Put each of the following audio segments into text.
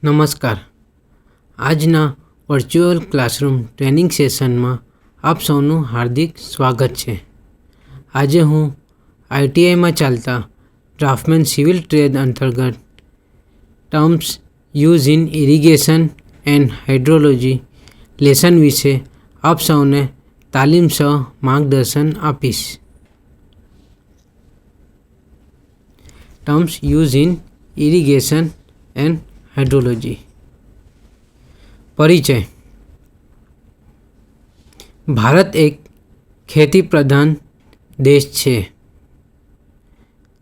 નમસ્કાર. આજના virtual classroom training સેશનમાં આપ સૌનું હાર્દિક સ્વાગત છે. આજે હું ITIમાં ચાલતા ડ્રાફ્ટમેન સિવિલ ટ્રેડ અંતર્ગત terms use in irrigation and hydrology lesson વિશે આપ સૌને તાલીમ સહ માર્ગદર્શન આપીશ. Terms use in irrigation and hydrology. પરિચય. ભારત એક ખેતી પ્રધાન દેશ છે.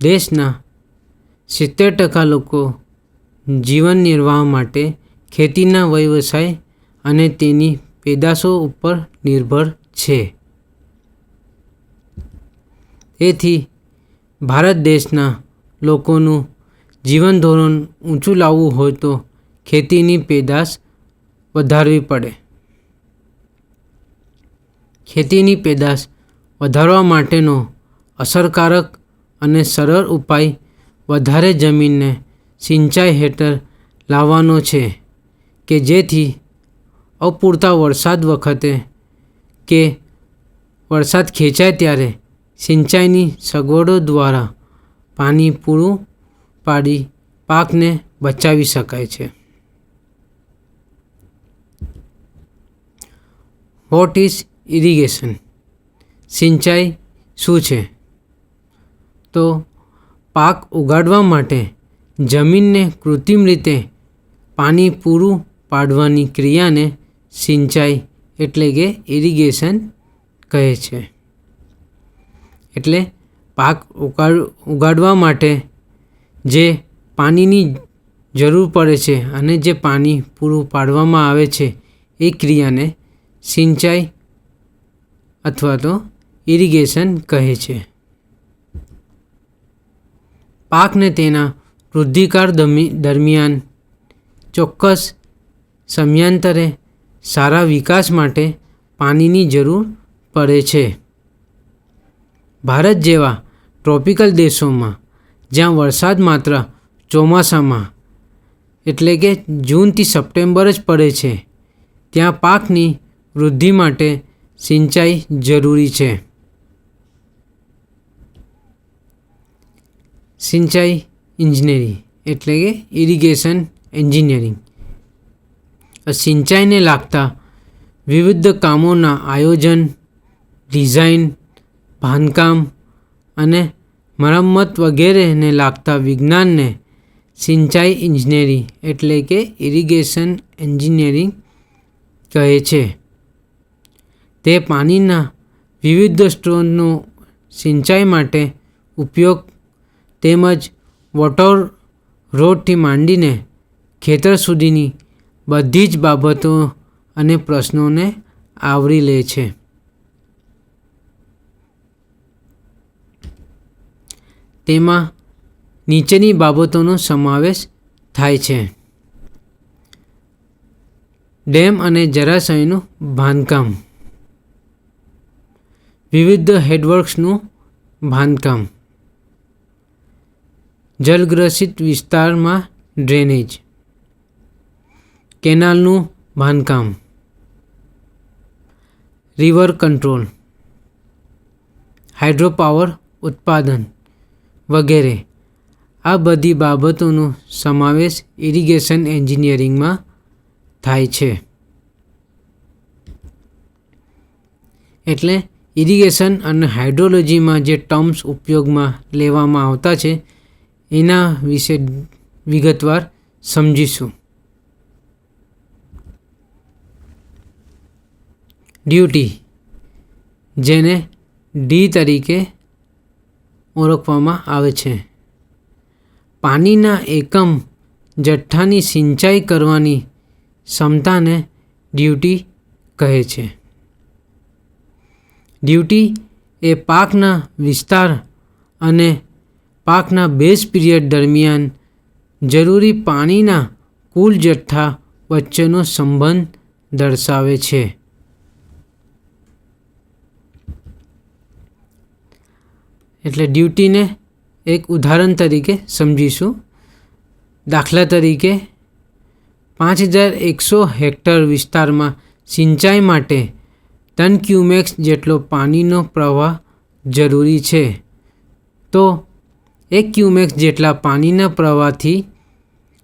દેશના 70% લોકો જીવન નિર્વાહ માટે ખેતીના વ્યવસાય અને તેની પેદાશો ઉપર નિર્ભર છે. તેથી ભારત દેશના લોકોનું જીવન ધોરણ ઊંચું લાવવું હોય તો ખેતીની પેદાશ વધારવી પડે. ખેતીની પેદાશ વધારવા માટેનો અસરકારક અને સરળ ઉપાય વધારે જમીનને સિંચાઈ હેઠળ લાવવાનો છે કે જેથી અપૂરતા વરસાદ વખતે કે વરસાદ ખેંચાય ત્યારે સિંચાઈની સગવડો દ્વારા પાણી પૂરું પાડી પાકને બચાવી શકાય છે. What is irrigation? સિંચાઈ શું છે? તો પાક ઉગાડવા માટે જમીનને કૃત્રિમ રીતે પાણી પૂરું પાડવાની ક્રિયાને સિંચાઈ એટલે કે ઇરિગેશન કહે છે. એટલે પાક ઉગાડવા માટે જે પાણીની જરૂર પડે છે અને જે પાણી પૂરું પાડવામાં આવે છે એ ક્રિયાને સિંચાઈ અથવા તો ઇરિગેશન કહે છે. પાકને તેના વૃદ્ધિકાળ દરમિયાન ચોક્કસ સમયાંતરે સારા વિકાસ માટે પાણીની જરૂર પડે છે. ભારત જેવા ટ્રોપિકલ દેશોમાં જ્યાં વરસાદ માત્ર ચોમાસામાં એટલે કે જૂનથી સપ્ટેમ્બર જ પડે છે ત્યાં પાકની વૃદ્ધિ માટે સિંચાઈ જરૂરી છે. સિંચાઈ ઇજનેરી એટલે કે ઇરિગેશન એન્જિનિયરિંગ સિંચાઈને લાગતા વિવિધ કામોના આયોજન, ડિઝાઇન, બાંધકામ અને મરમ્મત વગેરેને લાગતા વિજ્ઞાનને સિંચાઈ ઇજનેરી એટલે કે ઇરિગેશન એન્જિનિયરિંગ કહે છે. તે પાણીના વિવિધ સ્ત્રોતનો સિંચાઈ માટે ઉપયોગ તેમજ વોટર રોડથી માંડીને ખેતર સુધીની બધી જ બાબતો અને પ્રશ્નોને આવરી લે છે. તેમાં નીચેની બાબતોનો સમાવેશ થાય છે. ડેમ અને જળાશયનું બાંધકામ, વિવિધ હેડવર્ક્સનું બાંધકામ, જલગ્રસિત વિસ્તારમાં ડ્રેનેજ, કેનાલનું બાંધકામ, રિવર કંટ્રોલ, હાઇડ્રોપાવર ઉત્પાદન વગેરે આ બધી બાબતોનો સમાવેશ ઇરિગેશન એન્જિનિયરિંગમાં થાય છે. એટલે ઇરિગેશન અને હાઇડ્રોલોજીમાં જે ટર્મ્સ ઉપયોગમાં લેવામાં આવતા છે એના વિશે વિગતવાર સમજીશું. ડ્યુટી, જેને ડી તરીકે ઓળખવામાં આવે છે, પાણીના એકમ જથ્થાની સિંચાઈ કરવાની ક્ષમતાને ડ્યુટી કહે છે. ડ્યુટી એ પાકના વિસ્તાર અને પાકના બેઝ પીરિયડ દરમિયાન જરૂરી પાણીના કુલ જથ્થા વચ્ચેનો સંબંધ દર્શાવે છે. એટલે ડ્યુટીને એક ઉદાહરણ તરીકે સમજીશું. દાખલા તરીકે 5100 હેક્ટર વિસ્તારમાં સિંચાઈ માટે 3 ક્યુમેક્સ જેટલો પાણીનો પ્રવાહ જરૂરી છે. તો 1 ક્યુમેક્સ જેટલા પાણીના પ્રવાહથી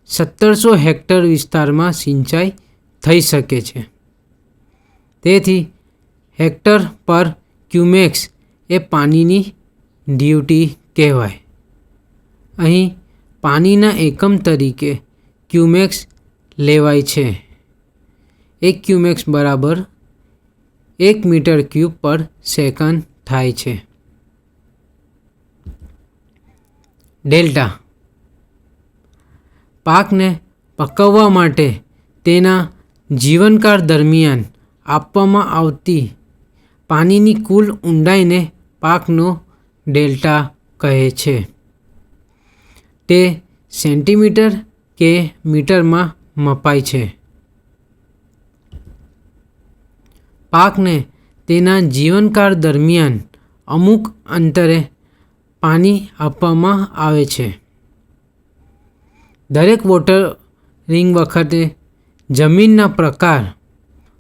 1700 હેક્ટર વિસ્તારમાં સિંચાઈ થઈ શકે છે. તેથી હેક્ટર પર ક્યુમેક્સ એ પાણીની ડ્યુટી કહેવાય. અહીં પાણીના એકમ તરીકે ક્યુમેક્સ લેવાય છે. 1 ક્યુમેક્સ બરાબર 1 મીટર ક્યુબ પર સેકન્ડ થાય છે. ડેલ્ટા પાકને પકવવા માટે તેના જીવનકાળ દરમિયાન આપવામાં આવતી પાણીની કુલ ઊંડાઈને પાકનો ડેલ્ટા કહે છે. તે સેન્ટીમીટર કે મીટરમાં મપાય છે. પાકને તેના જીવનકાળ દરમિયાન અમુક અંતરે પાણી આપવામાં આવે છે. દરેક વોટરિંગ વખતે જમીનના પ્રકાર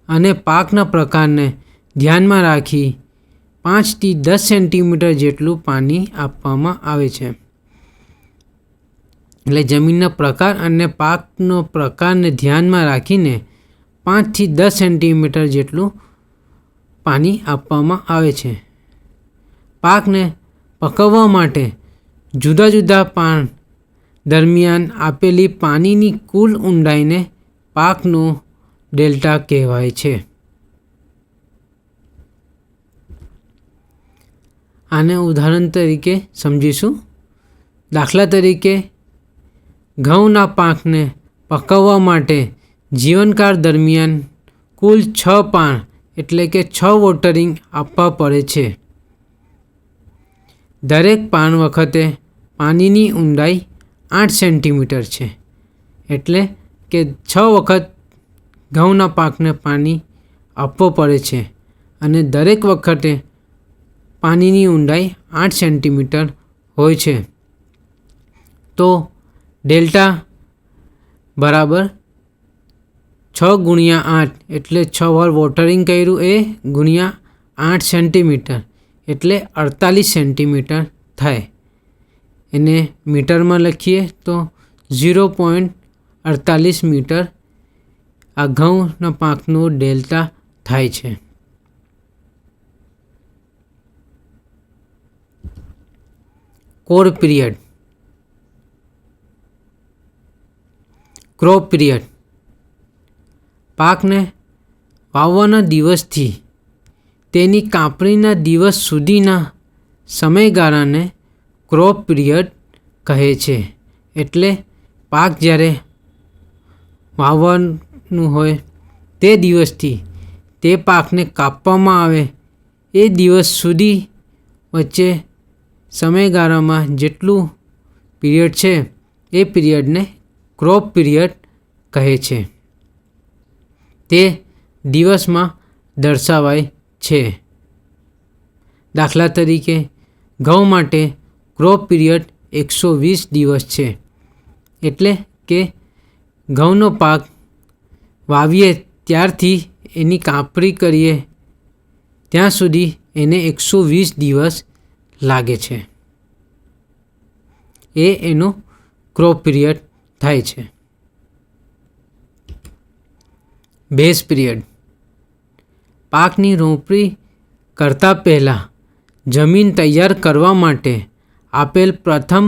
અને પાકના પ્રકારને ધ્યાનમાં રાખી 5 થી 10 સેન્ટીમીટર જેટલું પાણી આપવામાં આવે છે. એટલે જમીનના પ્રકાર અને પાકનો પ્રકારને ધ્યાનમાં રાખીને 5 થી 10 સેન્ટીમીટર જેટલું પાણી આપવામાં આવે છે. પાકને પકવવા માટે જુદા જુદા પાણ દરમિયાન આપેલી પાણીની કુલ ઊંડાઈને પાકનો ડેલ્ટા કહેવાય છે. આને ઉદાહરણ તરીકે સમજીશું. દાખલા તરીકે ઘઉંના પાકને પકવવા માટે જીવનકાળ દરમિયાન કુલ 6 પાણ એટલે કે 6 વોટરિંગ આપવા પડે છે. દરેક પાણ વખતે પાણીની ઊંડાઈ 8 સેન્ટીમીટર છે. એટલે કે 6 વખત ઘઉંના પાકને પાણી આપવું પડે છે અને દરેક વખતે પાણીની ઊંડાઈ 8 સેન્ટીમીટર હોય છે. તો ડેલ્ટા બરાબર 6 ગુણ્યા 8 એટલે 6 વાર વોટરિંગ કર્યું એ ગુણ્યા 8 સેન્ટીમીટર એટલે 48 સેન્ટીમીટર થાય. એને મીટરમાં લખીએ તો 0.48 મીટર આ ઘઉંના પાકનો ડેલ્ટા થાય છે. Core period. ક્રોપ પીરિયડ પાકને વાવવાના દિવસથી તેની કાપણીના દિવસ સુધીના સમયગાળાને ક્રોપ પીરિયડ કહે છે. એટલે પાક જ્યારે વાવવાનું હોય તે દિવસથી તે પાકને કાપવામાં આવે એ દિવસ સુધી વચ્ચે સમયગાળામાં જેટલું પીરિયડ છે એ પીરિયડને ક્રોપ પીરિયડ કહે છે. તે દિવસમાં દર્શાવાય છે. દાખલા તરીકે ઘઉં માટે ક્રોપ પીરિયડ 120 દિવસ છે. એટલે કે ઘઉંનો પાક વાવીએ ત્યારથી એની કાપણી કરીએ ત્યાં સુધી એને 120 દિવસ લાગે છે. એ એનો ક્રોપ પીરિયડ થાય છે. બેઝ પીરિયડ પાકની રોપણી કરતાં પહેલાં જમીન તૈયાર કરવા માટે આપેલ પ્રથમ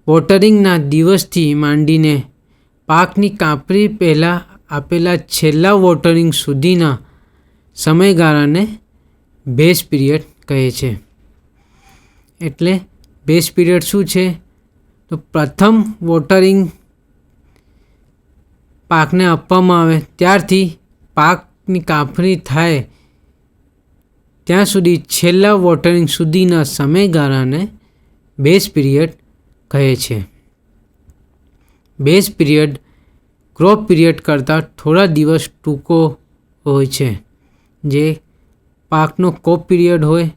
વોટરિંગના દિવસથી માંડીને પાકની કાપણી પહેલાં આપેલા છેલ્લા વોટરિંગ સુધીના સમયગાળાને બેઝ પીરિયડ કહે છે. એટલે બેઝ પીરિયડ શું છે? તો પ્રથમ વોટરિંગ પાકને આપવામાં આવે ત્યારથી પાકની કાપણી થાય ત્યાં સુધી છેલ્લા વોટરિંગ સુધીના સમયગાળાને બેઝ પીરિયડ કહે છે. બેઝ પીરિયડ ક્રોપ પીરિયડ કરતાં થોડા દિવસ ટૂંકો હોય છે. જે પાકનો ક્રોપ પીરિયડ હોય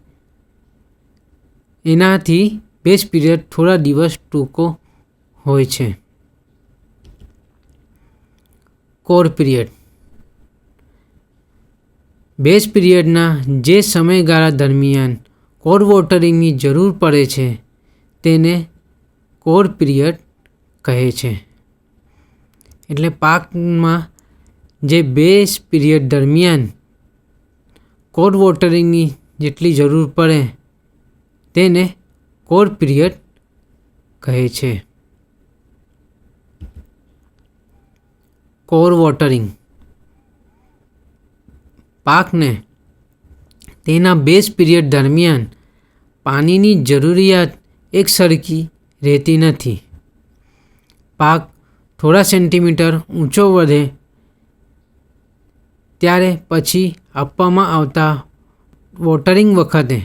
એનાથી બેઝ પીરિયડ થોડા દિવસ ટૂંકો હોય છે. Core period. બેઝ પિરિયડના જે સમયગાળા દરમિયાન કોર વોટરિંગની જરૂર પડે છે તેને કોર પિરિયડ કહે છે. એટલે પાકમાં જે બેઝ પિરિયડ દરમિયાન કોર વોટરિંગની જેટલી જરૂર પડે તેને કોર પિરિયડ કહે છે. કોર વોટરિંગ પાકને તેના બેઝ પિરિયડ દરમિયાન પાણીની જરૂરિયાત એકસરખી રહેતી નથી. પાક થોડા સેન્ટીમીટર ઊંચો વધે ત્યારે પછી આપવામાં આવતા વોટરિંગ વખતે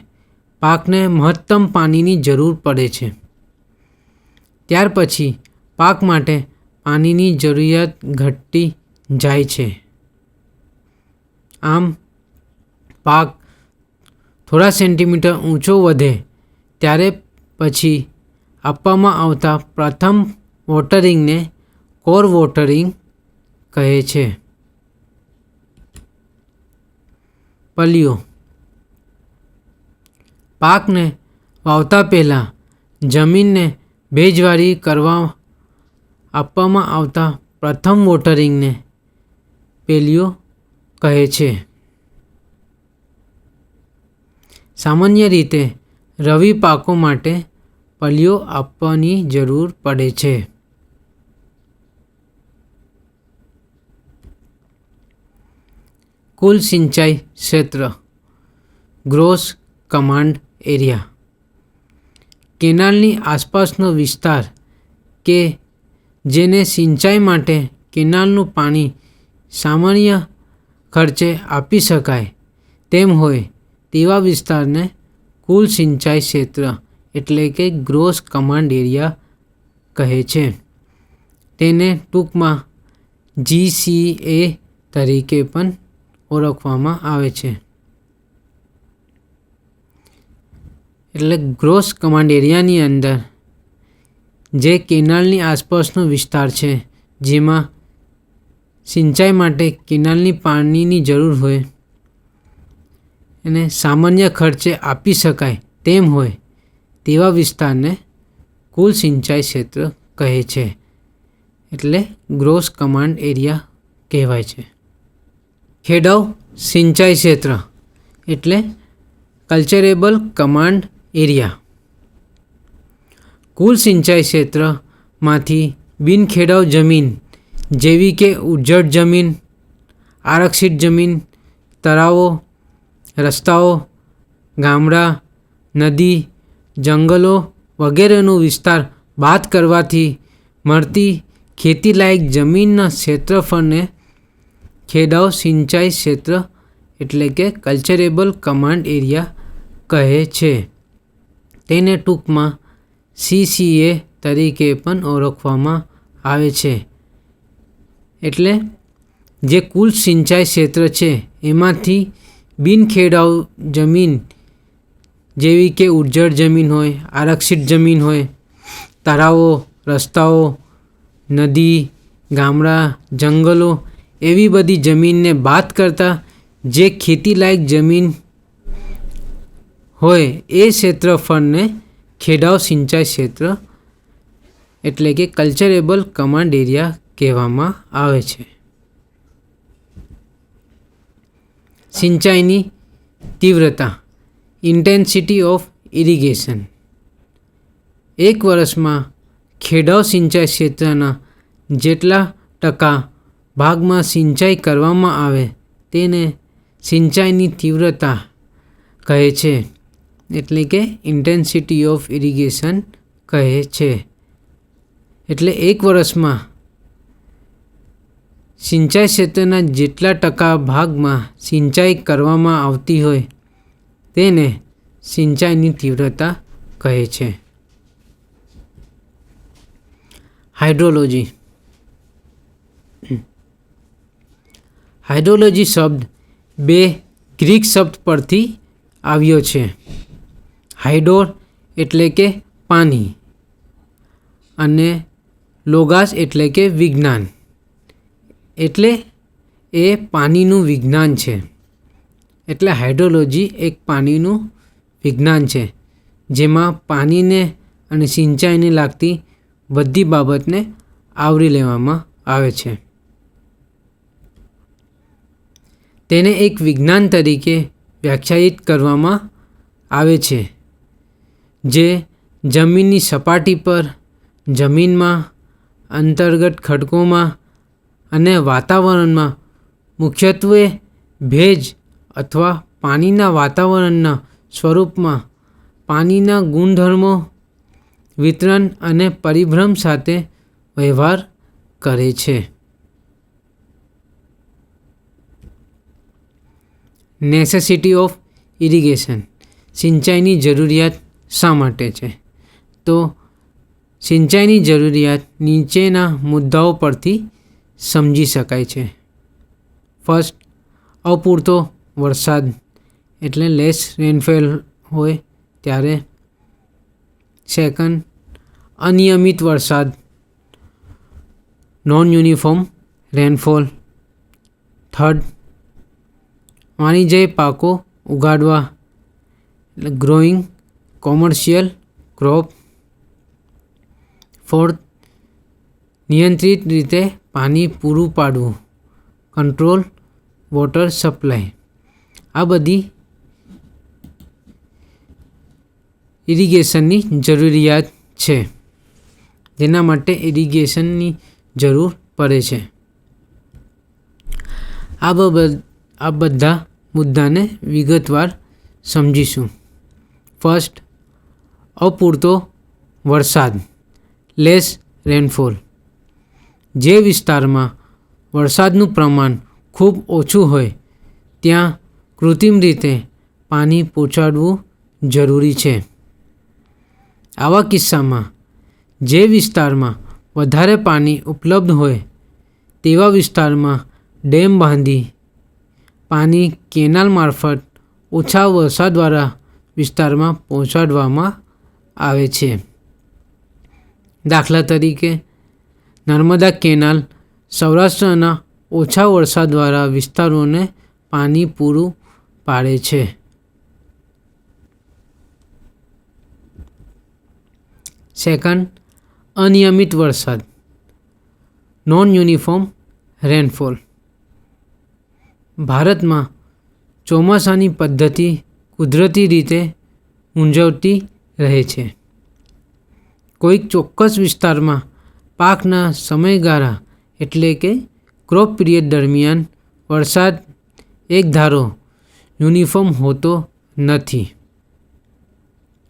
પાકને મહત્તમ પાણીની જરૂર પડે છે. ત્યાર પછી પાક માટે પાણીની જરૂરિયાત ઘટતી જાય છે. આમ પાક થોડા સેન્ટીમીટર ઊંચો વધે ત્યારે પછી આપવામાં આવતા પ્રથમ વોટરિંગને કોર વોટરિંગ કહે છે. પલીઓ પાકને વાવતા પહેલાં જમીનને ભેજવાળી કરવા આપવામાં આવતા પ્રથમ વોટરિંગને પેલીઓ કહે છે. સામાન્ય રીતે રવિ પાકો માટે પલીઓ આપવાની જરૂર પડે છે. કુલ સિંચાઈ ક્ષેત્ર ગ્રોસ કમાન્ડ એરિયા. કેનાલની આસપાસનો વિસ્તાર કે જેને સિંચાઈ માટે કેનાલનું પાણી સામાન્ય ખર્ચે આપી શકાય તેમ હોય તેવા વિસ્તારને કુલ સિંચાઈ ક્ષેત્ર એટલે કે ગ્રોસ કમાન્ડ એરિયા કહે છે. તેને ટૂંકમાં GCA તરીકે પણ ઓળખવામાં આવે છે. એટલે ગ્રોસ કમાન્ડ એરિયાની અંદર જે કેનાલની આસપાસનો વિસ્તાર છે જેમાં સિંચાઈ માટે કેનાલની પાણીની જરૂર હોય અને સામાન્ય ખર્ચે આપી શકાય તેમ હોય તેવા વિસ્તારને કુલ સિંચાઈ ક્ષેત્ર કહે છે. એટલે ગ્રોસ કમાન્ડ એરિયા કહેવાય છે. ખેડાઉ સિંચાઈ ક્ષેત્ર એટલે કલ્ચરેબલ કમાન્ડ એરિયા. કુલ સિંચાઈ ક્ષેત્રમાંથી બિનખેડાઉ જમીન જેવી કે ઉજ્જડ જમીન, આરક્ષિત જમીન, તળાવો, રસ્તાઓ, ગામડા, નદી, જંગલો વગેરેનો વિસ્તાર બાદ કરવાથી મળતી ખેતીલાયક જમીનના ક્ષેત્રફળને ખેડાઉ સિંચાઈ ક્ષેત્ર એટલે કે કલ્ચરેબલ કમાન્ડ એરિયા કહે છે. તેને ટૂંકમાં CCA તરીકે પણ ઓળખવામાં આવે છે. એટલે જે કુલ સિંચાઈ ક્ષેત્ર છે એમાંથી બિનખેડાઉ જમીન જેવી કે ઉજ્જડ જમીન હોય, આરક્ષિત જમીન હોય, તળાવો, રસ્તાઓ, નદી, ગામડા, જંગલો એવી બધી જમીનને બાદ કરતાં જે ખેતીલાયક જમીન હોય એ ક્ષેત્રફળને ખેડાઉ સિંચાઈ ક્ષેત્ર એટલે કે કલ્ચરેબલ કમાન્ડ એરિયા કહેવામાં આવે છે. સિંચાઈની તીવ્રતા ઇન્ટેન્સિટી ઓફ ઇરિગેશન. એક વર્ષમાં ખેડાઉ સિંચાઈ ક્ષેત્રના જેટલા ટકા ભાગમાં સિંચાઈ કરવામાં આવે તેને સિંચાઈની તીવ્રતા કહે છે. એટલે કે ઇન્ટેન્સિટી ઓફ ઇરિગેશન કહે છે. એટલે એક વર્ષમાં સિંચાઈ ક્ષેત્રના જેટલા ટકા ભાગમાં સિંચાઈ કરવામાં આવતી હોય તેને સિંચાઈની તીવ્રતા કહે છે. હાઇડ્રોલોજી. હાઇડ્રોલોજી શબ્દ બે ગ્રીક શબ્દ પરથી આવ્યો છે. હાઇડોર એટલે કે પાણી અને લોગાસ એટલે કે વિજ્ઞાન. એટલે એ પાણીનું વિજ્ઞાન છે. એટલે હાઇડ્રોલોજી એક પાણીનું વિજ્ઞાન છે, જેમાં પાણીને અને સિંચાઈને લાગતી બધી બાબતને આવરી લેવામાં આવે છે. તેને એક વિજ્ઞાન તરીકે વ્યાખ્યાયિત કરવામાં આવે છે, જે જમીનની સપાટી પર, જમીનમાં, અંતર્ગત ખડકોમાં અને વાતાવરણમાં મુખ્યત્વે ભેજ અથવા પાણીના વાતાવરણના સ્વરૂપમાં પાણીના ગુણધર્મો, વિતરણ અને પરિભ્રમ સાથે વ્યવહાર કરે છે. Necessity of irrigation. સિંચાઈની જરૂરિયાત શા માટે છે? તો સિંચાઈની જરૂરિયાત નીચેના મુદ્દાઓ પરથી સમજી શકાય છે. ફર્સ્ટ, અપૂરતો વરસાદ એટલે લેસ રેનફોલ હોય ત્યારે. સેકન્ડ, અનિયમિત વરસાદ, નોન યુનિફોર્મ રેનફોલ. થર્ડ, વાણિજ્ય પાકો ઉગાડવા એટલે ગ્રોઈંગ કોમર્શિયલ ક્રોપ. ફોર્થ, નિયંત્રિત રીતે પાણી પૂરું પાડવું, કંટ્રોલ વોટર સપ્લાય. આ બધી ઇરિગેશનની જરૂરિયાત છે, જેના માટે ઇરિગેશનની જરૂર પડે છે. આ બધા મુદ્દાને વિગતવાર સમજીશું. ફર્સ્ટ, અપૂરતો વરસાદ, લેસ રેનફોલ. જે વિસ્તારમાં વરસાદનું પ્રમાણ ખૂબ ઓછું હોય ત્યાં કૃત્રિમ રીતે પાણી પહોંચાડવું જરૂરી છે. આવા કિસ્સામાં જે વિસ્તારમાં વધારે પાણી ઉપલબ્ધ હોય તેવા વિસ્તારમાં ડેમ બાંધી પાણી કેનાલ મારફત ઓછા વરસાદવાળા વિસ્તારમાં પહોંચાડવામાં આવે છે. દાખલા તરીકે, નર્મદા કેનાલ સૌરાષ્ટ્રના ઓછા વરસાદવાળા વિસ્તારોને પાણી પૂરું પાડે છે. સેકન્ડ, અનિયમિત વરસાદ, નોન યુનિફોર્મ રેનફોલ. ભારતમાં ચોમાસાની પદ્ધતિ કુદરતી રીતે મૂંઝવતી રહે છે. કોઈક ચોક્કસ વિસ્તારમાં પાકના સમયગાળા એટલે કે ક્રોપ પીરિયડ દરમિયાન વરસાદ એકધારો યુનિફોર્મ હોતો નથી.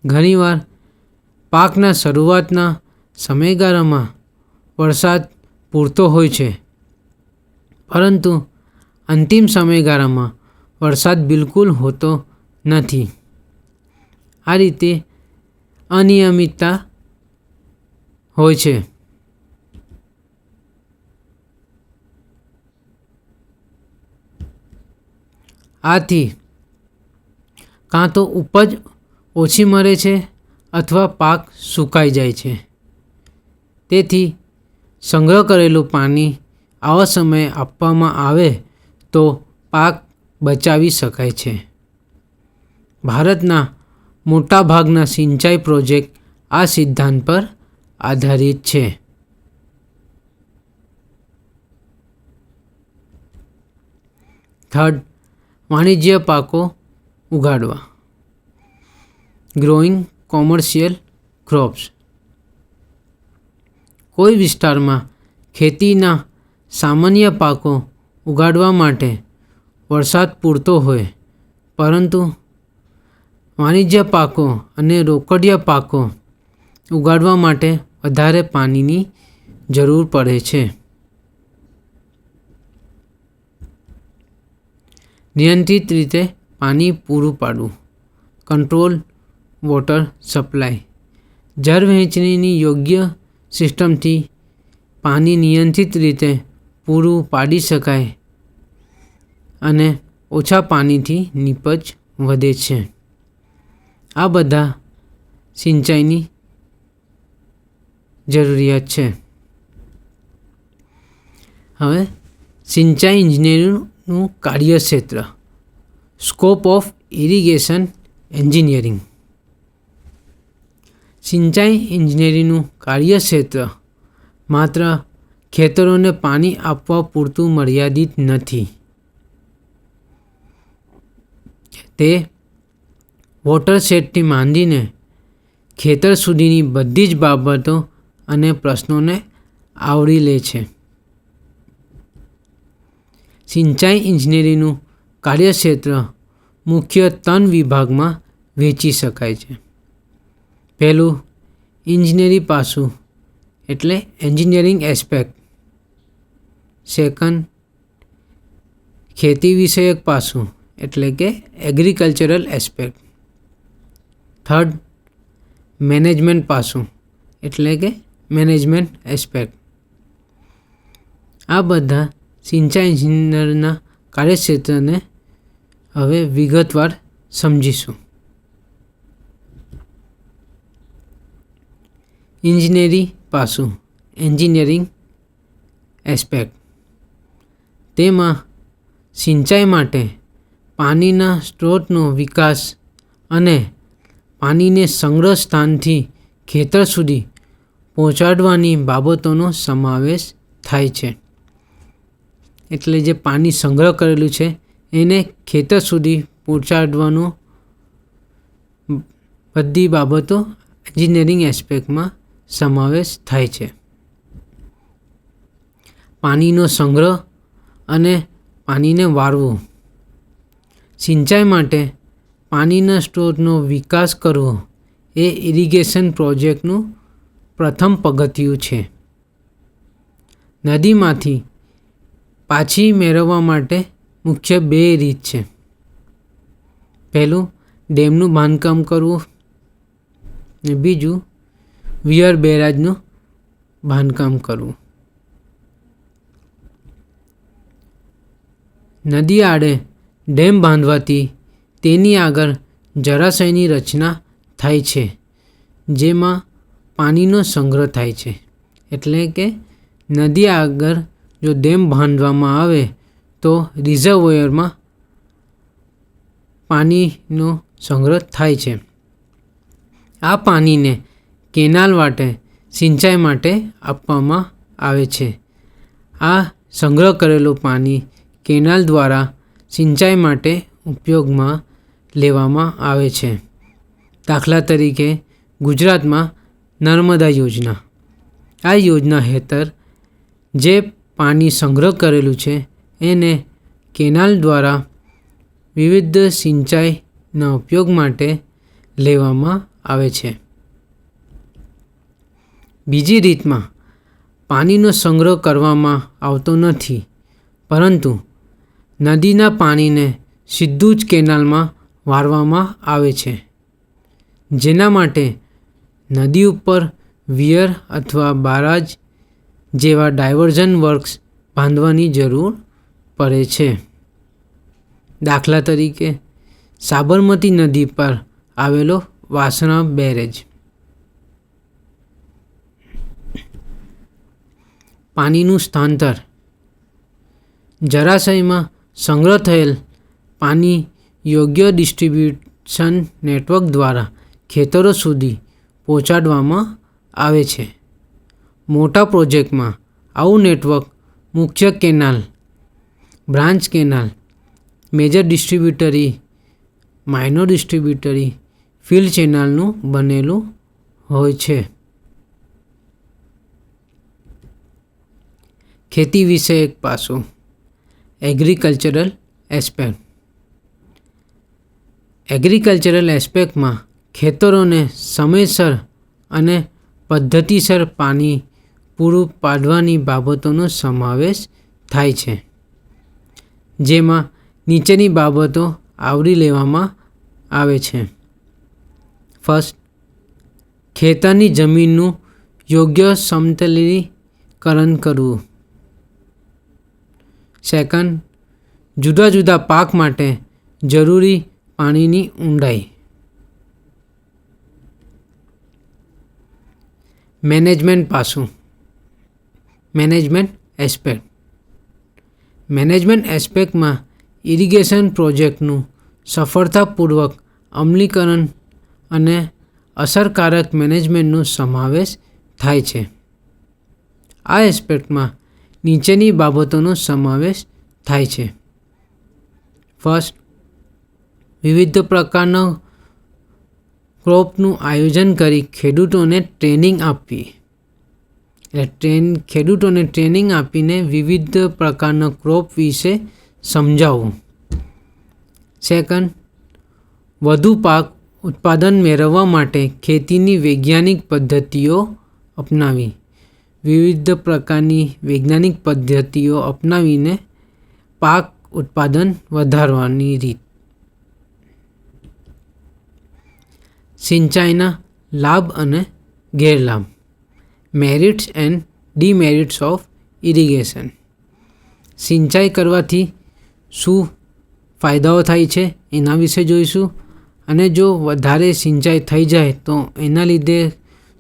ઘણીવાર પાકના શરૂઆતના સમયગાળામાં વરસાદ પૂરતો હોય છે, પરંતુ અંતિમ સમયગાળામાં વરસાદ બિલકુલ હોતો નથી. આ રીતે અનિયમિતતા હોય છે. આથી કાં તો ઉપજ ઓછી મળે છે અથવા પાક સુકાઈ જાય છે. તેથી સંગ્રહ કરેલું પાણી આવા સમયે આપવામાં આવે તો પાક બચાવી શકાય છે. ભારતના મોટાભાગના સિંચાઈ પ્રોજેક્ટ આ સિદ્ધાંત પર આધારિત છે. થર્ડ, વાણિજ્ય પાકો ઉગાડવા, ગ્રોઈંગ કોમર્શિયલ ક્રોપ્સ. કોઈ વિસ્તારમાં ખેતીના સામાન્ય પાકો ઉગાડવા માટે વરસાદ પૂરતો હોય, પરંતુ વાણિજ્ય પાકો અને રોકડિયા પાકો ઉગાડવા માટે વધારે પાણીની જરૂર પડે છે. નિયંત્રિત રીતે પાણી પૂરું પાડવું, કંટ્રોલ વોટર સપ્લાય. જળ વહેંચણીની યોગ્ય સિસ્ટમથી પાણી નિયંત્રિત રીતે પૂરું પાડી શકાય અને ઓછા પાણીથી નીપજ વધે છે. આ બધા સિંચાઈની જરૂરિયાત છે. હવે સિંચાઈ ઇજનેરીનું કાર્યક્ષેત્ર, સ્કોપ ઓફ ઇરિગેશન એન્જિનિયરિંગ. સિંચાઈ ઇજનેરીનું કાર્યક્ષેત્ર માત્ર ખેતરોને પાણી આપવા પૂરતું મર્યાદિત નથી. તે વોટરશેડથી માંડીને ખેતર સુધીની બધી જ બાબતો અને પ્રશ્નોને આવરી લે છે. સિંચાઈ ઇજનેરીનું કાર્યક્ષેત્ર મુખ્ય 3 વિભાગમાં વહેંચી શકાય છે. પહેલું ઇજનેરી પાસું એટલે એન્જિનિયરિંગ એસ્પેક્ટ. સેકન્ડ ખેતી વિષયક પાસું એટલે કે એગ્રીકલ્ચરલ એસ્પેક્ટ. થર્ડ મેનેજમેન્ટ પાસું એટલે કે મેનેજમેન્ટ એસ્પેક્ટ. આ બધા સિંચાઈ ઇજનેરના કાર્યક્ષેત્રને હવે વિગતવાર સમજીશું. ઇજનેરી પાસું એન્જિનિયરિંગ એસ્પેક્ટ. તેમાં સિંચાઈ માટે પાણીના સ્ત્રોતનો વિકાસ અને પાણીને સંગ્રહ સ્થાનથી ખેતર સુધી પહોંચાડવાની બાબતોનો સમાવેશ થાય છે. એટલે જે પાણી સંગ્રહ કરેલું છે એને ખેતર સુધી પહોંચાડવાનો બધી બાબતો એન્જિનિયરિંગ એસ્પેક્ટમાં સમાવેશ થાય છે. પાણીનો સંગ્રહ અને પાણીને વાળવું. સિંચાઈ માટે પાણીના સ્ત્રોતનો વિકાસ કરવો એ ઇરિગેશન પ્રોજેક્ટનું પ્રથમ પગથિયું છે. નદીમાંથી પાછી મેળવવા માટે મુખ્ય 2 રીત છે. પહેલું ડેમનું બાંધકામ કરવું અને બીજું વિયર બેરાજનું બાંધકામ કરવું. નદી આડે ડેમ બાંધવાથી તેની આગળ જળાશયની રચના થાય છે, જેમાં પાણીનો સંગ્રહ થાય છે. એટલે કે નદી આગળ જો ડેમ બાંધવામાં આવે તો રિઝર્વોયરમાં પાણીનો સંગ્રહ થાય છે. આ પાણીને કેનાલ વાટે સિંચાઈ માટે આપવામાં આવે છે. આ સંગ્રહ કરેલું પાણી કેનાલ દ્વારા સિંચાઈ માટે ઉપયોગમાં લેવામાં આવે છે. દાખલા તરીકે ગુજરાતમાં નર્મદા યોજના. આ યોજના હેઠળ જે પાણી સંગ્રહ કરેલું છે એને કેનાલ દ્વારા વિવિધ સિંચાઈના ઉપયોગ માટે લેવામાં આવે છે. બીજી રીતમાં પાણીનો સંગ્રહ કરવામાં આવતો નથી, પરંતુ નદીના પાણીને સીધું જ કેનાલમાં વાળવામાં આવે છે, જેના માટે નદી ઉપર વિયર અથવા બારાજ જેવા ડાયવર્ઝન વર્ક્સ બાંધવાની જરૂર પડે છે. દાખલા તરીકે સાબરમતી નદી પર આવેલો વાસણા બેરેજ. પાણીનું સ્થાનાંતર. જળાશયમાં સંગ્રહ થયેલ પાણી યોગ્ય ડિસ્ટ્રિબ્યુશન નેટવર્ક દ્વારા ખેતરો સુધી પહોંચાડવામાં આવે છે. મોટા પ્રોજેક્ટમાં આવું નેટવર્ક મુખ્ય canal, branch canal, major distributary, minor distributary, field ચેનલનું બનેલું હોય છે. ખેતી વિષયક પાસું એગ્રીકલ્ચરલ એસ્પેક્ટ. એગ્રીકલ્ચરલ એસ્પેક્ટમાં ખેતરોને સમયસર અને પદ્ધતિસર પાણી પૂરું પાડવાની બાબતોનો સમાવેશ થાય છે, જેમાં નીચેની બાબતો આવરી લેવામાં આવે છે. ફર્સ્ટ, ખેતરની જમીનનું યોગ્ય સમતલીકરણ કરવું. સેકન્ડ, જુદા જુદા પાક માટે જરૂરી પાણીની ઊંડાઈ. મેનેજમેન્ટ પાસું મેનેજમેન્ટ એસ્પેક્ટ. મેનેજમેન્ટ એસ્પેક્ટમાં ઇરિગેશન પ્રોજેક્ટનું સફળતાપૂર્વક અમલીકરણ અને અસરકારક મેનેજમેન્ટનો સમાવેશ થાય છે. આ એસ્પેક્ટમાં નીચેની બાબતોનો સમાવેશ થાય છે. ફર્સ્ટ, વિવિધ પ્રકારના ક્રોપનું આયોજન કરી ખેડૂતોને ટ્રેનિંગ આપવી. ખેડૂતોને ટ્રેનિંગ આપીને વિવિધ પ્રકારના ક્રોપ વિશે સમજાવવું. સેકન્ડ, વધુ પાક ઉત્પાદન મેળવવા માટે ખેતીની વૈજ્ઞાનિક પદ્ધતિઓ અપનાવી. વિવિધ પ્રકારની વૈજ્ઞાનિક પદ્ધતિઓ અપનાવીને પાક ઉત્પાદન વધારવાની રીત. સિંચાઈના લાભ અને ગેરલાભ. Merits and demerits of irrigation. સિંચાઈ કરવાથી શું ફાયદાઓ થાય છે એના વિશે જોઈશું, અને જો વધારે સિંચાઈ થઈ જાય તો એના લીધે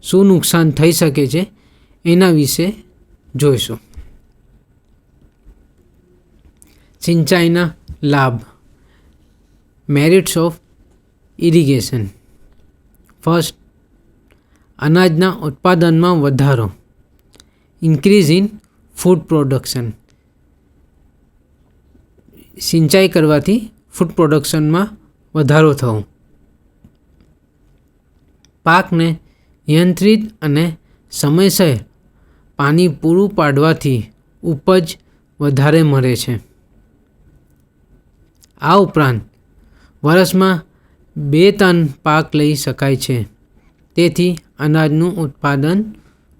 શું નુકસાન થઈ શકે છે એના વિશે જોઈશું. સિંચાઈના લાભ. Merits of irrigation. ફર્સ્ટ, અનાજના ઉત્પાદનમાં વધારો. Increase in food production. સિંચાઈ કરવાથી ફૂડ પ્રોડક્શનમાં વધારો થવો. પાકને નિયંત્રિત અને સમયસર પાણી પૂરું પાડવાથી ઉપજ વધારે મળે છે. આ ઉપરાંત વર્ષમાં 2 ટન પાક લઈ શકાય છે, તેથી અનાજનું ઉત્પાદન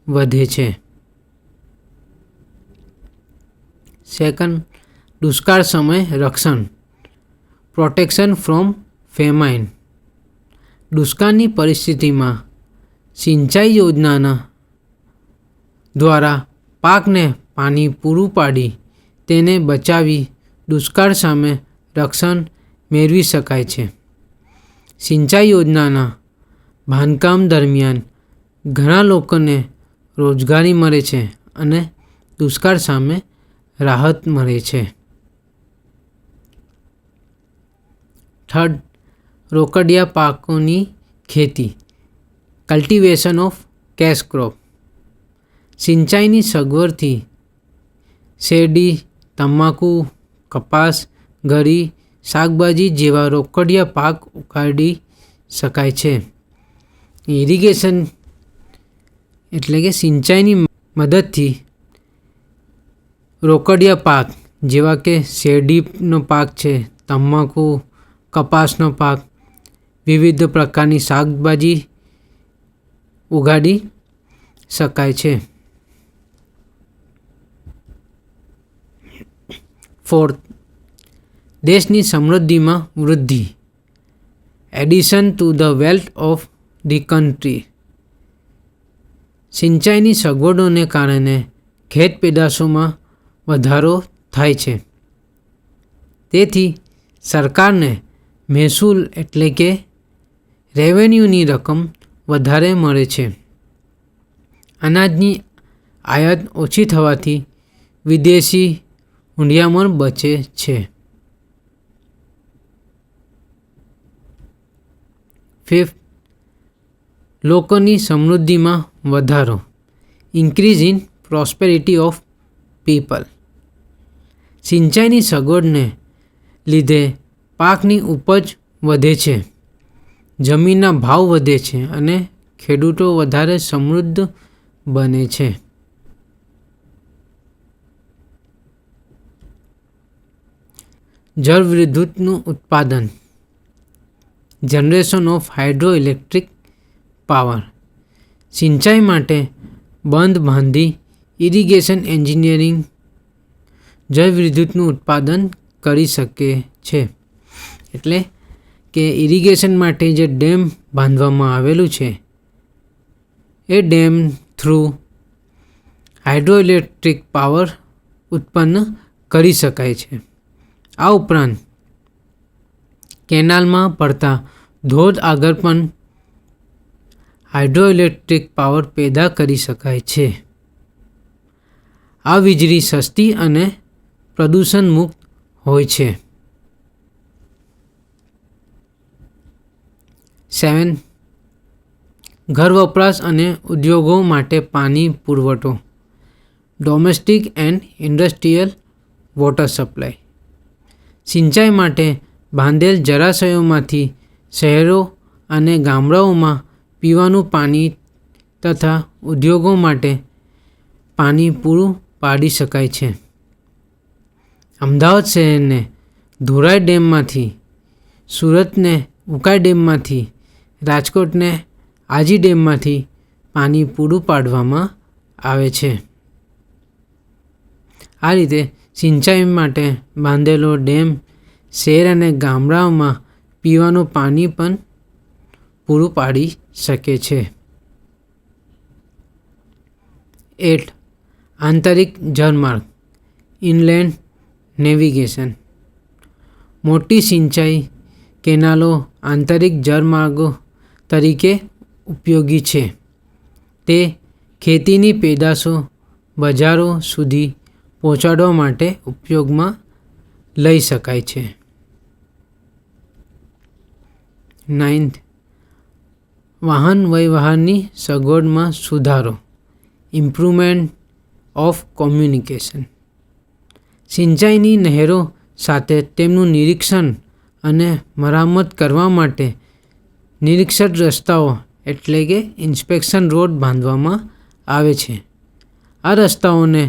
વધે છે. સેકન્ડ, દુષ્કાળ સમય રક્ષણ. Protection from famine. દુષ્કાળની પરિસ્થિતિમાં સિંચાઈ યોજનાના દ્વારા પાકને પાણી પૂરું પાડી તેને બચાવી દુષ્કાળ સામે રક્ષણ મેળવી શકાય છે. સિંચાઈ યોજનાના બાંધકામ દરમિયાન ઘણા લોકોને રોજગારી મળે છે અને દુષ્કાળ સામે રાહત મળે છે. થર્ડ, રોકડિયા પાકોની ખેતી. Cultivation of cash crop. સિંચાઈની સગવડથી શેરડી, તમાકુ, કપાસ, ઘરી, શાકભાજી જેવા રોકડિયા પાક ઉગાડી શકાય છે. ઇરિગેશન એટલે કે સિંચાઈની મદદથી રોકડિયા પાક જેવા કે શેરડીનો પાક છે, તમાકુ, કપાસનો પાક, વિવિધ પ્રકારની શાકભાજી ઉગાડી શકાય છે. ફોર્થ, દેશની સમૃદ્ધિમાં વૃદ્ધિ. Addition to the wealth of the country. સિંચાઈની સગવડોને કારણે ખેત પેદાશોમાં વધારો થાય છે, તેથી સરકારને મહેસૂલ એટલે કે રેવન્યુની રકમ વધારે મળે છે. અનાજની આયાત ઓછી થવાથી વિદેશી ઊંડિયામણ બચે છે. ફિફ્થ, લોકોની સમૃદ્ધિમાં વધારો. Increase in prosperity of people. સિંચાઈની સગવડને લીધે પાકની ઉપજ વધે છે, જમીનના ભાવ વધે છે અને ખેડૂતો વધારે સમૃદ્ધ બને છે. જળવિદ્યુતનું ઉત્પાદન. Generation of hydro electric power. સિંચાઈ માટે બંધ બાંધી ઇરિગેશન એન્જિનિયરિંગ જળવિદ્યુતનું ઉત્પાદન કરી શકે છે. એટલે કે ઇરિગેશન માટે જે ડેમ બાંધવામાં આવેલું છે એ dam through hydro electric power ઉત્પન્ન કરી શકાય છે. આ ઉપરાંત કેનાલમાં પડતા ધોધ આગળ પણ હાઇડ્રો ઇલેક્ટ્રિક પાવર પેદા કરી શકાય છે. આ વીજળી સસ્તી અને પ્રદૂષણ મુક્ત હોય છે. 7. ઘર વપરાશ અને ઉદ્યોગો માટે પાણી પુરવઠો. Domestic and industrial water supply. સિંચાઈ માટે બાંધેલ જળાશયોમાંથી શહેરો અને ગામડાઓમાં પીવાનું પાણી તથા ઉદ્યોગો માટે પાણી પૂરું પાડી શકાય છે. અમદાવાદ શહેરને ધોરાઈ ડેમમાંથી, સુરતને ઉકાઈ ડેમમાંથી, રાજકોટને આજી ડેમમાંથી પાણી પૂરું પાડવામાં આવે છે. આ રીતે સિંચાઈ માટે બાંધેલો ડેમ શહેર અને ગામડાઓમાં પીવાનું પાણી પણ પૂરું પાડી શકે છે. 8. આંતરિક જળમાર્ગ ઇનલેન્ડ નેવિગેશન. મોટી સિંચાઈ કેનાલો આંતરિક જળમાર્ગો તરીકે ઉપયોગી છે. તે ખેતીની પેદાશો બજારો સુધી પહોંચાડવા માટે ઉપયોગમાં લઈ શકાય છે. 9. વાહન વ્યવહારની સગવડમાં સુધારો ઇમ્પ્રુવમેન્ટ ઓફ કોમ્યુનિકેશન. સિંચાઈની નહેરો સાથે તેમનું નિરીક્ષણ અને મરામત કરવા માટે નિરીક્ષણ રસ્તાઓ એટલે કે ઇન્સ્પેક્શન રોડ બાંધવામાં આવે છે. આ રસ્તાઓને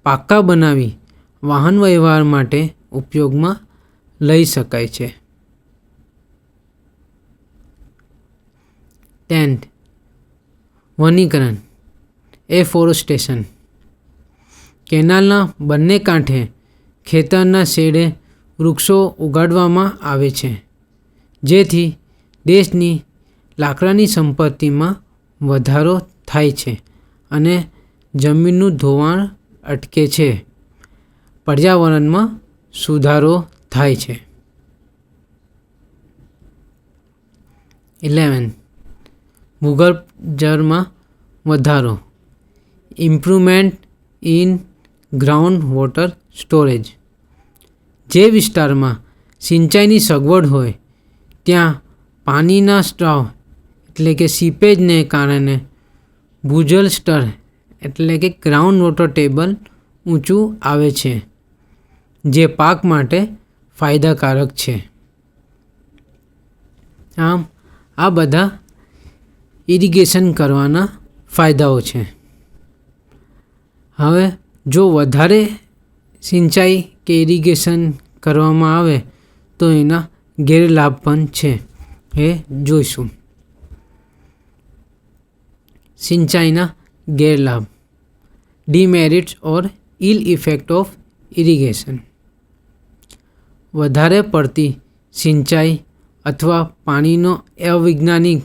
પાક્કા બનાવી વાહન વ્યવહાર માટે ઉપયોગમાં લઈ શકાય છે. 10. વનીકરણ એફોરેસ્ટેશન. કેનાલના બંને કાંઠે ખેતરના શેડે વૃક્ષો ઉગાડવામાં આવે છે, જેથી દેશની લાકડાની સંપત્તિમાં વધારો થાય છે અને જમીનનું ધોવાણ અટકે છે. પર્યાવરણમાં સુધારો થાય છે. 11. ભૂગર્ભ જળમાં વધારો improvement in ground water storage. જે વિસ્તારમાં સિંચાઈની સગવડ હોય ત્યાં પાણીના સ્ત્રાવ એટલે કે સીપેજને કારણે ભૂજલ સ્તર એટલે કે ગ્રાઉન્ડ વોટર ટેબલ ઊંચું આવે છે, જે પાક માટે ફાયદાકારક છે. આમ આ બધા ઇરિગેશન કરવાના ફાયદાઓ છે. હવે જો વધારે સિંચાઈ કે ઇરિગેશન કરવામાં આવે તો એના ગેરલાભ પણ છે, એ જોઈશું. સિંચાઈના ગેરલાભ ડીમેરિટ્સ ઓર ઇલ ઇફેક્ટ ઓફ ઇરિગેશન. વધારે પડતી સિંચાઈ અથવા પાણીનો અવૈજ્ઞાનિક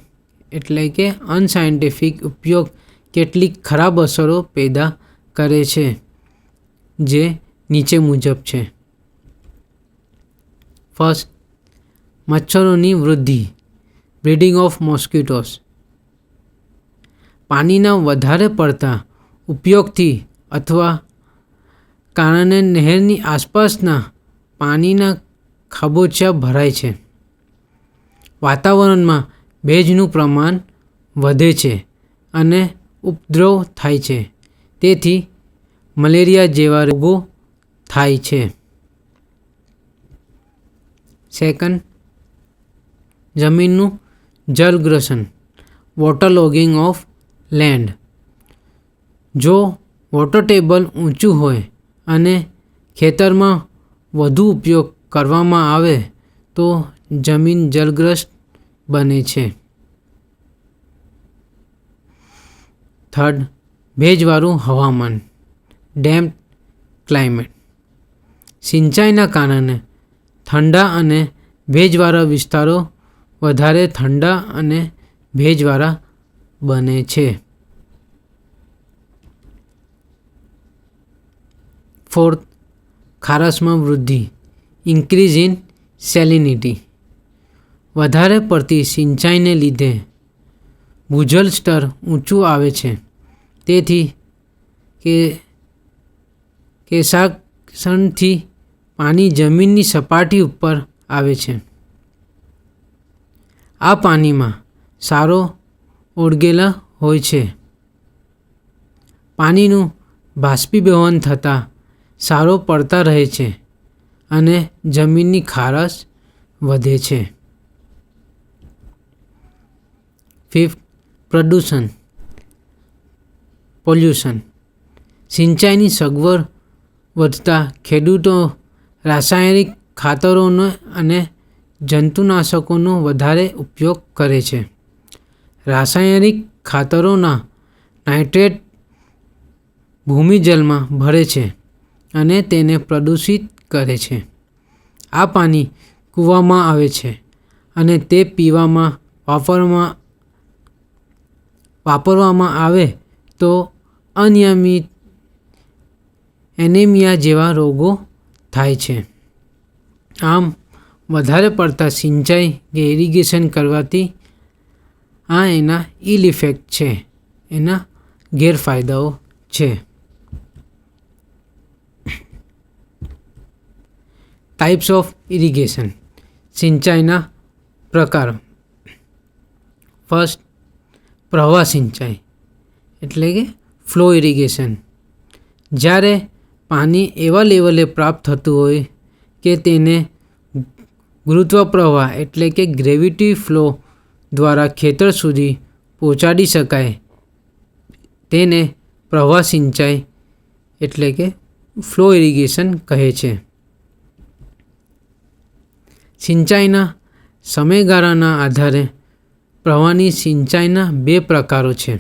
એટલે કે અનસાયન્ટિફિક ઉપયોગ કેટલીક ખરાબ અસરો પેદા કરે છે, જે નીચે મુજબ છે. ફર્સ્ટ, મચ્છરોની વૃદ્ધિ બ્રીડિંગ ઓફ મોસ્કિટોસ. પાણીના વધારે પડતા ઉપયોગથી અથવા કારણે નહેરની આસપાસના પાણીના ખાબોચિયા ભરાય છે. વાતાવરણમાં ભેજનું પ્રમાણ વધે છે અને ઉપદ્રવ થાય છે, તેથી મલેરિયા જેવા રોગો થાય છે. સેકન્ડ, જમીનનું જળગ્રસન વોટરલોગિંગ ઓફ લેન્ડ. જો વોટર ટેબલ ઊંચું હોય અને ખેતરમાં વધુ ઉપયોગ કરવામાં આવે તો જમીન જળગ્રસ્ત બને છે. થર્ડ, ભેજવાળું હવામાન ડેમ્પ ક્લાઇમેટ. સિંચાઈના કારણે ઠંડા અને ભેજવાળા વિસ્તારો વધારે ઠંડા અને ભેજવાળા બને છે. ફોર્થ, ખારાશમાં વૃદ્ધિ ઇન્ક્રીઝ ઇન સેલિનિટી. વધારે પડતી સિંચાઈને લીધે ભૂજલ સ્તર ઊંચું આવે છે, તેથી કેશાક્ષણથી પાણી જમીનની સપાટી ઉપર આવે છે. આ પાણીમાં ક્ષારો ઓળગેલા હોય છે. પાણીનું બાષ્પીભવન થતાં ક્ષારો પડતા રહે છે અને જમીનની ખારાશ વધે છે. 5th, પ્રદૂષણ પોલ્યુશન. સિંચાઈની સગવડ વધતા ખેડૂતો રાસાયણિક ખાતરોનો અને જંતુનાશકોનો વધારે ઉપયોગ કરે છે. રાસાયણિક ખાતરોના નાઇટ્રેટ ભૂમિજળમાં ભળે છે અને તેને પ્રદૂષિત કરે છે. આ પાણી કૂવામાં આવે છે અને તે પીવામાં વાપરવામાં આવે તો અનિયમિત એનેમિયા જેવા રોગો થાય છે. આમ વધારે પડતા સિંચાઈ કે ઇરિગેશન કરવાથી આ એના ઇલ ઇફેક્ટ છે, એના ગેરફાયદાઓ છે. Types of irrigation. સિંચાઈના પ્રકારો. ફર્સ્ટ, પ્રવાહ સિંચાઈ એટલે કે ફ્લો ઇરિગેશન. જ્યારે પાણી એવા લેવલે પ્રાપ્ત થતું હોય કે તેને ગુરુત્વ પ્રવાહ એટલે કે ગ્રેવિટી ફ્લો દ્વારા ખેતર સુધી પહોંચાડી શકાય તેને પ્રવાહ સિંચાઈ એટલે કે ફ્લો ઇરિગેશન કહે છે. સિંચાઈના સમયગાળાના આધારે પ્રવાહની સિંચાઈના 2 પ્રકારો છે.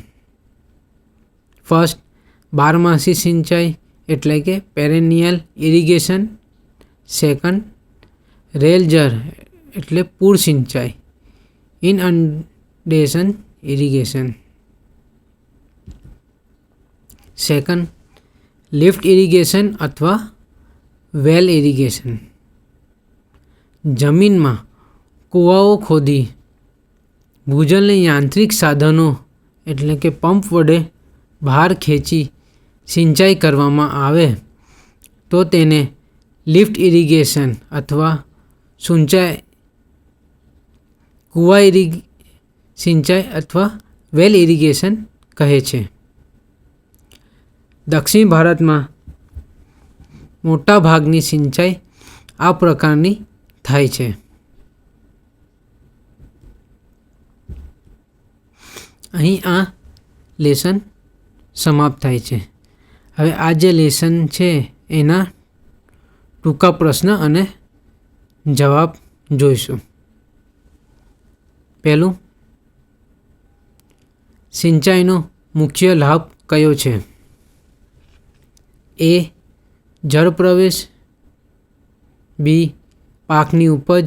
ફર્સ્ટ, બારમાસી સિંચાઈ એટલે કે પેરેનિયલ ઇરિગેશન. સેકન્ડ, રેલજર એટલે પૂર સિંચાઈ ઇનઅન્ડેશન ઇરિગેશન. સેકન્ડ, લિફ્ટ ઇરિગેશન અથવા વેલ ઇરિગેશન. જમીનમાં કૂવાઓ ખોદી ભૂજલને યાંત્રિક સાધનો એટલે કે પંપ વડે બહાર ખેંચી સિંચાઈ કરવામાં આવે તો તેને લિફ્ટ ઇરિગેશન અથવા કૂવા સિંચાઈ અથવા વેલ ઇરિગેશન કહે છે. દક્ષિણ ભારતમાં મોટા ભાગની સિંચાઈ આ પ્રકારની થાય છે. અહીં આ લેસન સમાપ્ત થાય છે. હવે આ જે લેસન છે એના ટૂંકા પ્રશ્ન અને જવાબ જોઈશું. પહેલું, સિંચાઈનો મુખ્ય લાભ કયો છે? એ, જળ પ્રવેશ. બી, પાકની ઉપજ.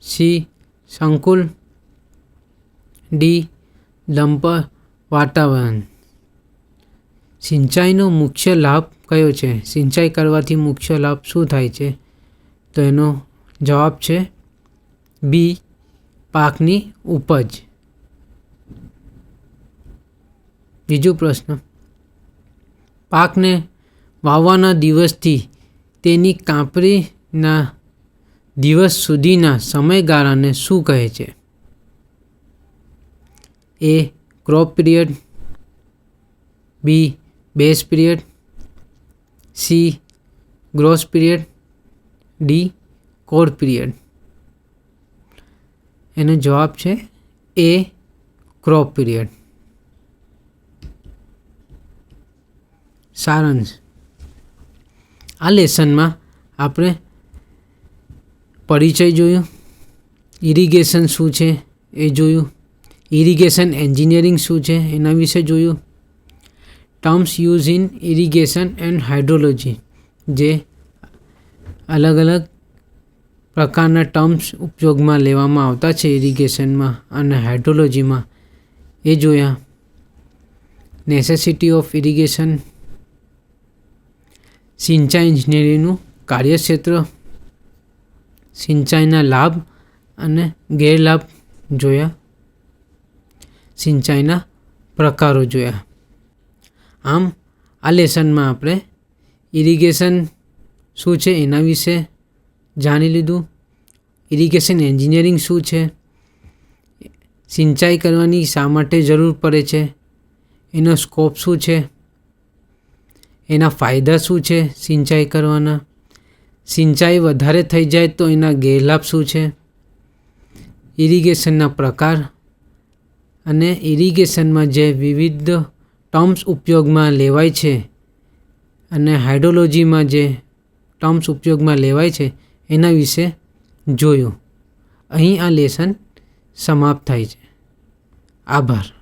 સી, સંકુલ. ડી, લંપર વાતાવરણ. સિંચાઈનો મુખ્ય લાભ કયો છે? સિંચાઈ કરવાથી મુખ્ય લાભ શું થાય છે? તો એનો જવાબ છે બી, પાકની ઉપજ. બીજો પ્રશ્ન, પાકને વાવવાના દિવસથી તેની કાપણીના દિવસ સુધીના સમયગાળાને શું કહે છે? A, crop period. B, base period. C, growth period. D, core period. એનો જવાબ છે એ, ક્રોપ પીરિયડ. સારાંશ. આ લેસનમાં આપણે પરિચય જોયું, ઇરિગેશન શું છે એ જોયું, ઇરિગેશન એન્જિનિયરિંગ શું છે એના વિશે જોયું, terms use in irrigation and hydrology, જે અલગ અલગ પ્રકારના ટર્મ્સ ઉપયોગમાં લેવામાં આવતા છે ઇરિગેશનમાં અને હાઇડ્રોલોજીમાં એ જોયા. નેસેસિટી ઓફ ઇરિગેશન, સિંચાઈ ઇજનેરીનું કાર્યક્ષેત્ર, સિંચાઈના લાભ અને ગેરલાભ જોયા, સિંચાઈના પ્રકારો જોયા. આમ આ લેસનમાં આપણે ઇરિગેશન શું છે એના વિશે જાણી લીધું. ઇરિગેશન એન્જિનિયરિંગ શું છે, સિંચાઈ કરવાની શા માટે જરૂર પડે છે, એનો સ્કોપ શું છે, એના ફાયદા શું છે સિંચાઈ કરવાના, સિંચાઈ વધારે થઈ જાય તો એના ગેરલાભ શું છે, ઇરિગેશનના પ્રકાર અને ઇરિગેશનમાં જે વિવિધ ટર્મ્સ ઉપયોગમાં લેવાય છે અને હાઇડ્રોલોજીમાં જે ટર્મ્સ ઉપયોગમાં લેવાય છે એના વિશે જોયું. અહીં આ લેસન સમાપ્ત થાય છે. આભાર.